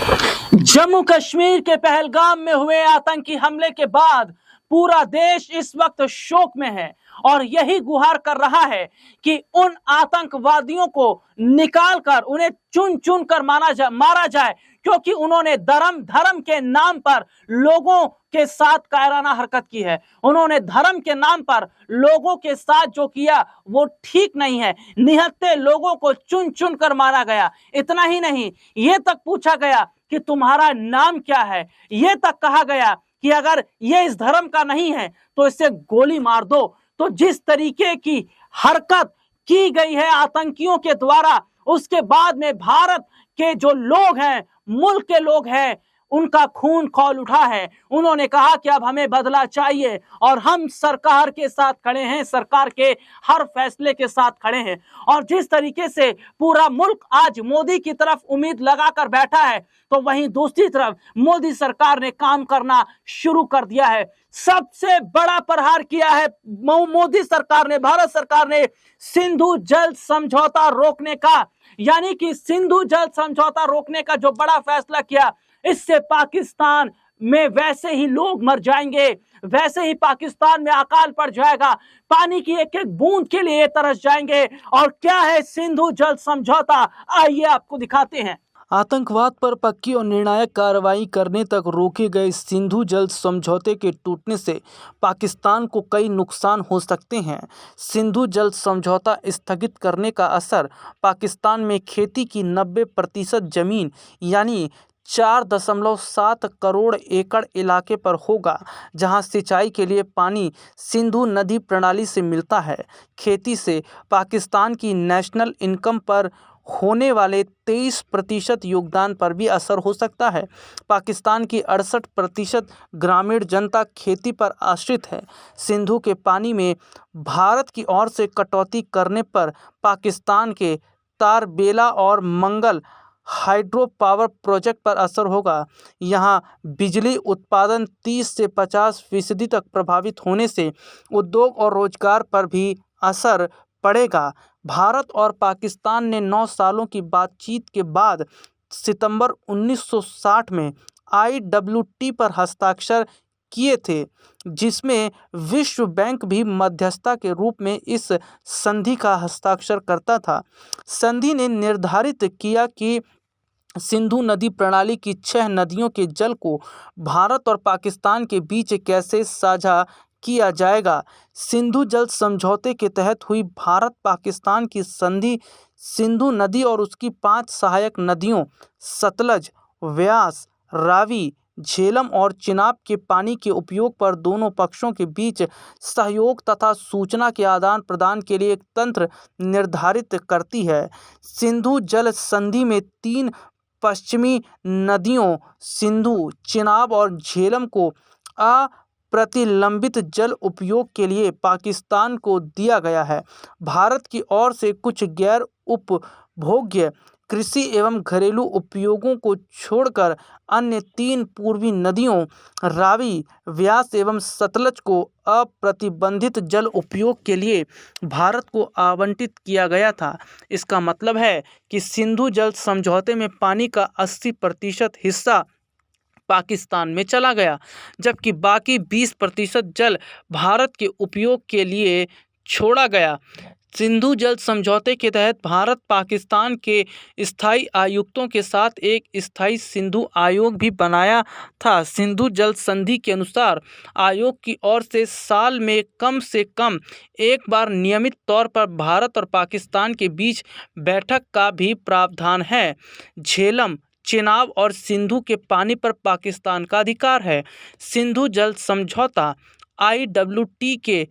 जम्मू कश्मीर के पहलगाम में हुए आतंकी हमले के बाद पूरा देश इस वक्त शोक में है और यही गुहार कर रहा है कि उन आतंकवादियों को निकालकर उन्हें चुन चुन कर मारा जाए, क्योंकि उन्होंने धर्म के नाम पर लोगों के साथ कायराना हरकत की है। उन्होंने धर्म के नाम पर लोगों के साथ जो किया वो ठीक नहीं है। निहत्थे लोगों को चुन चुन कर मारा गया। इतना ही नहीं, ये तक पूछा गया कि तुम्हारा नाम क्या है। ये तक कहा गया कि अगर ये इस धर्म का नहीं है तो इसे गोली मार दो। तो जिस तरीके की हरकत की गई है आतंकियों के द्वारा, उसके बाद में भारत के जो लोग हैं, मुल्क के लोग हैं, उनका खून खौल उठा है। उन्होंने कहा कि अब हमें बदला चाहिए और हम सरकार के साथ खड़े हैं, सरकार के हर फैसले के साथ खड़े हैं। और जिस तरीके से पूरा मुल्क आज मोदी की तरफ उम्मीद लगाकर बैठा है, तो वहीं दूसरी तरफ मोदी सरकार ने काम करना शुरू कर दिया है। सबसे बड़ा प्रहार किया है मोदी सरकार ने, भारत सरकार ने सिंधु जल समझौता रोकने का, यानी कि सिंधु जल समझौता रोकने का जो बड़ा फैसला किया, इससे पाकिस्तान में वैसे ही लोग मर जाएंगे, वैसे ही पाकिस्तान में अकाल पड़ जाएगा, पानी की एक एक बूंद के लिए तरस जाएंगे। और क्या है सिंधु जल समझौता, आइए आपको दिखाते हैं। आतंकवाद पर पक्की और निर्णायक कार्रवाई करने तक रोके गए सिंधु जल समझौते के टूटने से पाकिस्तान को कई नुकसान हो सकते हैं। सिंधु जल समझौता स्थगित करने का असर पाकिस्तान में खेती की 90% जमीन यानी 4.7 करोड़ एकड़ इलाके पर होगा, जहां सिंचाई के लिए पानी सिंधु नदी प्रणाली से मिलता है। खेती से पाकिस्तान की नेशनल इनकम पर होने वाले 23% योगदान पर भी असर हो सकता है। पाकिस्तान की 68% ग्रामीण जनता खेती पर आश्रित है। सिंधु के पानी में भारत की ओर से कटौती करने पर पाकिस्तान के तारबेला और मंगल हाइड्रो पावर प्रोजेक्ट पर असर होगा। यहाँ बिजली उत्पादन 30 से 50% तक प्रभावित होने से उद्योग और रोजगार पर भी असर पड़ेगा। भारत और पाकिस्तान ने 9 सालों की बातचीत के बाद सितंबर 1960 में IWT पर हस्ताक्षर किए थे, जिसमें विश्व बैंक भी मध्यस्थता के रूप में इस संधि का हस्ताक्षर करता था। संधि ने निर्धारित किया कि सिंधु नदी प्रणाली की 6 नदियों के जल को भारत और पाकिस्तान के बीच कैसे साझा किया जाएगा। सिंधु जल समझौते के तहत हुई भारत पाकिस्तान की संधि सिंधु नदी और उसकी 5 सहायक नदियों सतलज, व्यास, रावी, झेलम और चिनाब के पानी के उपयोग पर दोनों पक्षों के बीच सहयोग तथा सूचना के आदान प्रदान के लिए एक तंत्र निर्धारित करती है। सिंधु जल संधि में 3 पश्चिमी नदियों सिंधु, चिनाब और झेलम को प्रतिलंबित जल उपयोग के लिए पाकिस्तान को दिया गया है। भारत की ओर से कुछ गैर उपभोग्य कृषि एवं घरेलू उपयोगों को छोड़कर अन्य 3 पूर्वी नदियों रावी, व्यास एवं सतलज को अप्रतिबंधित जल उपयोग के लिए भारत को आवंटित किया गया था। इसका मतलब है कि सिंधु जल समझौते में पानी का 80% हिस्सा पाकिस्तान में चला गया, जबकि बाकी 20% जल भारत के उपयोग के लिए छोड़ा गया। सिंधु जल समझौते के तहत भारत पाकिस्तान के स्थायी आयुक्तों के साथ एक स्थायी सिंधु आयोग भी बनाया था। सिंधु जल संधि के अनुसार आयोग की ओर से साल में कम से कम एक बार नियमित तौर पर भारत और पाकिस्तान के बीच बैठक का भी प्रावधान है। झेलम, चिनाब और सिंधु के पानी पर पाकिस्तान का अधिकार है। सिंधु जल समझौता IWT के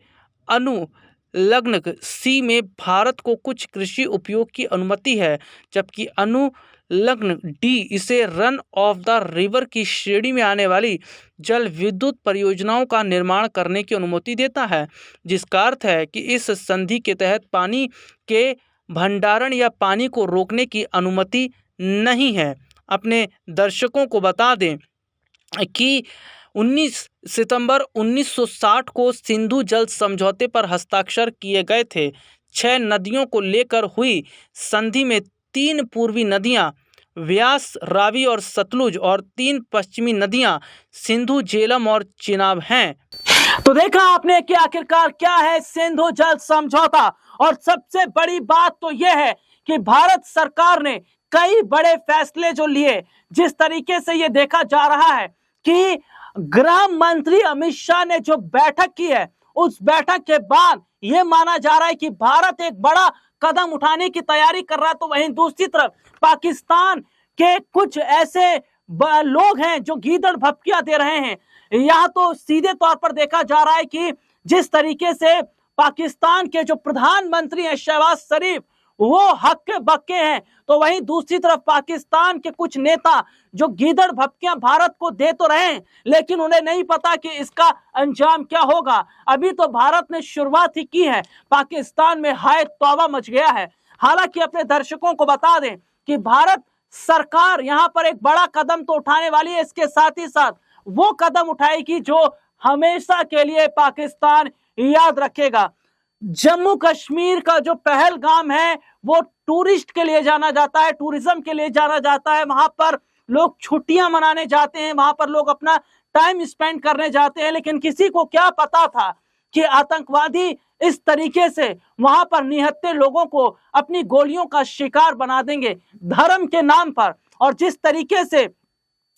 अनुलग्न C में भारत को कुछ कृषि उपयोग की अनुमति है, जबकि अनुलग्न D इसे रन ऑफ द रिवर की श्रेणी में आने वाली जल विद्युत परियोजनाओं का निर्माण करने की अनुमति देता है, जिसका अर्थ है कि इस संधि के तहत पानी के भंडारण या पानी को रोकने की अनुमति नहीं है। अपने दर्शकों को बता दें कि 19 सितंबर 1960 को सिंधु जल समझौते पर हस्ताक्षर किए गए थे। 6 नदियों को लेकर हुई संधि में 3 पूर्वी नदियां व्यास, रावी और सतलुज और 3 पश्चिमी नदियां सिंधु, झेलम और चिनाब हैं। तो देखा आपने कि आखिरकार क्या है सिंधु जल समझौता। और सबसे बड़ी बात तो यह है कि भारत सरकार ने कई बड़े फैसले जो लिए, जिस तरीके से यह देखा जा रहा है कि गृह मंत्री अमित शाह ने जो बैठक की है, उस बैठक के बाद यह माना जा रहा है कि भारत एक बड़ा कदम उठाने की तैयारी कर रहा है। तो वहीं दूसरी तरफ पाकिस्तान के कुछ ऐसे लोग हैं जो गीदड़ भपकियां दे रहे हैं। यहां तो सीधे तौर पर देखा जा रहा है कि जिस तरीके से पाकिस्तान के जो प्रधानमंत्री हैं शहबाज शरीफ, वो हक्के बक्के हैं, तो वहीं दूसरी तरफ पाकिस्तान के कुछ नेता जो गीदड़ भपकियां भारत को दे तो रहे हैं, लेकिन उन्हें नहीं पता कि इसका अंजाम क्या होगा। अभी तो भारत ने शुरुआत ही की है, पाकिस्तान में हाय तौबा मच गया है। हालांकि अपने दर्शकों को बता दें कि भारत सरकार यहां पर एक बड़ा कदम तो उठाने वाली है, इसके साथ ही साथ वो कदम उठाएगी जो हमेशा के लिए पाकिस्तान याद रखेगा। जम्मू कश्मीर का जो पहलगाम है वो टूरिस्ट के लिए जाना जाता है, टूरिज्म के लिए जाना जाता है। वहां पर लोग छुट्टियां मनाने जाते हैं, वहां पर लोग अपना टाइम स्पेंड करने जाते हैं, लेकिन किसी को क्या पता था कि आतंकवादी इस तरीके से वहां पर निहत्थे लोगों को अपनी गोलियों का शिकार बना देंगे धर्म के नाम पर। और जिस तरीके से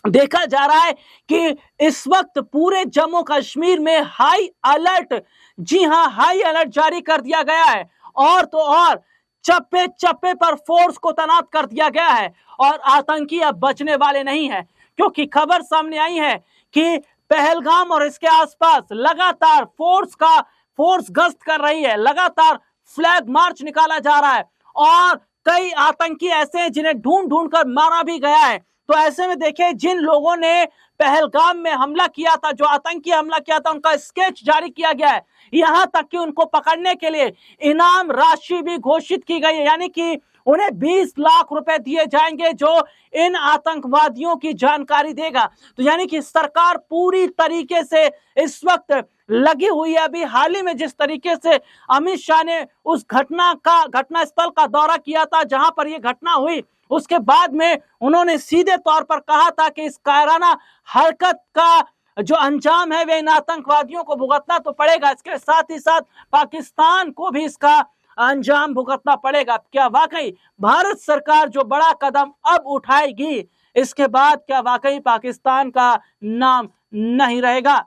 देखा जा रहा है कि इस वक्त पूरे जम्मू कश्मीर में हाई अलर्ट, जी हां हाई अलर्ट जारी कर दिया गया है। और तो और चप्पे चप्पे पर फोर्स को तैनात कर दिया गया है और आतंकी अब बचने वाले नहीं है, क्योंकि खबर सामने आई है कि पहलगाम और इसके आसपास लगातार फोर्स गश्त कर रही है, लगातार फ्लैग मार्च निकाला जा रहा है और कई आतंकी ऐसे हैं जिन्हें ढूंढ ढूंढ कर मारा भी गया है। तो ऐसे में देखिए, जिन लोगों ने पहलगाम में हमला किया था, जो आतंकी हमला किया था, उनका स्केच जारी किया गया है। यहां तक कि उनको पकड़ने के लिए इनाम राशि भी घोषित की गई है, यानी कि उन्हें 20 लाख रुपए दिए जाएंगे जो इन आतंकवादियों की जानकारी देगा। तो यानी कि सरकार पूरी तरीके से इस वक्त लगी हुई है। अभी हाल ही में जिस तरीके से अमित शाह ने उस घटनास्थल का दौरा किया था जहां पर यह घटना हुई, उसके बाद में उन्होंने सीधे तौर पर कहा था कि इस कायराना हरकत का जो अंजाम है वे इन आतंकवादियों को भुगतना तो पड़ेगा, इसके साथ ही साथ पाकिस्तान को भी इसका अंजाम भुगतना पड़ेगा। क्या वाकई भारत सरकार जो बड़ा कदम अब उठाएगी, इसके बाद क्या वाकई पाकिस्तान का नाम नहीं रहेगा?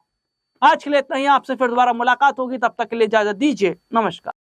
आज के लिए इतना ही, आपसे फिर दोबारा मुलाकात होगी, तब तक के लिए इजाजत दीजिए, नमस्कार।